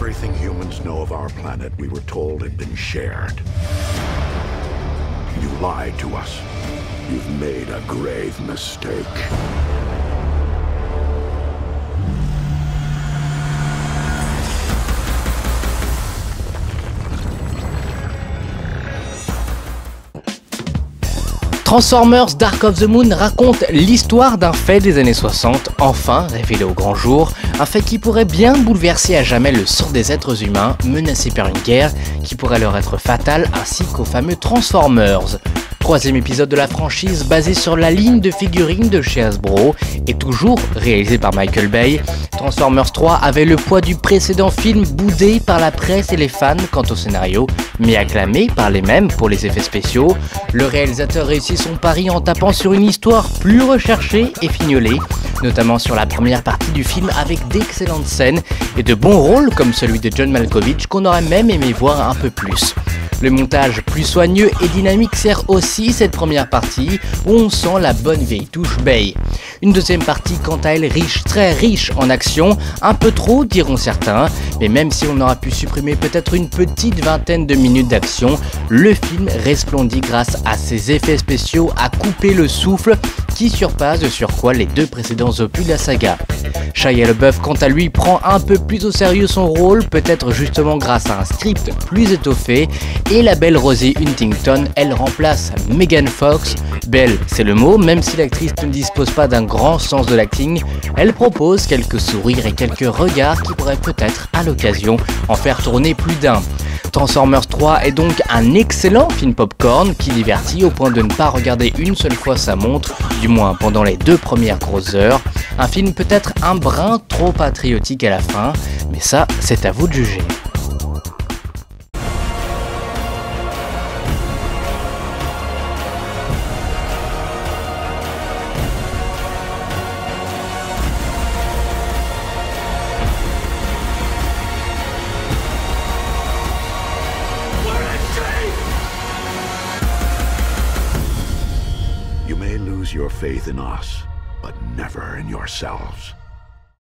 Everything humans know of our planet, we were told had been shared. You lied to us. You've made a grave mistake. Transformers Dark of the Moon raconte l'histoire d'un fait des années 60, enfin révélé au grand jour, un fait qui pourrait bien bouleverser à jamais le sort des êtres humains menacés par une guerre qui pourrait leur être fatale, ainsi qu'aux fameux Transformers. Troisième épisode de la franchise basé sur la ligne de figurines de chez Hasbro et toujours réalisé par Michael Bay, Transformers 3 avait le poids du précédent film boudé par la presse et les fans quant au scénario, mais acclamé par les mêmes pour les effets spéciaux. Le réalisateur réussit son pari en tapant sur une histoire plus recherchée et fignolée, notamment sur la première partie du film avec d'excellentes scènes et de bons rôles comme celui de John Malkovich qu'on aurait même aimé voir un peu plus. Le montage plus soigneux et dynamique sert aussi cette première partie où on sent la bonne vieille touche Bay. Une deuxième partie quant à elle riche, très riche en action, un peu trop diront certains, mais même si on aura pu supprimer peut-être une petite vingtaine de minutes d'action, le film resplendit grâce à ses effets spéciaux à couper le souffle qui surpasse de surcroît les deux précédents opus de la saga. Shia LaBeouf quant à lui prend un peu plus au sérieux son rôle, peut-être justement grâce à un script plus étoffé, et la belle Rosie Huntington, elle remplace Megan Fox. Belle, c'est le mot, même si l'actrice ne dispose pas d'un grand sens de l'acting, elle propose quelques sourires et quelques regards qui pourraient peut-être, à l'occasion, en faire tourner plus d'un. Transformers 3 est donc un excellent film popcorn qui divertit au point de ne pas regarder une seule fois sa montre, du moins pendant les 2 premières grosses heures. Un film peut-être un brin trop patriotique à la fin, mais ça, c'est à vous de juger. You may lose your faith in us, but never in yourselves.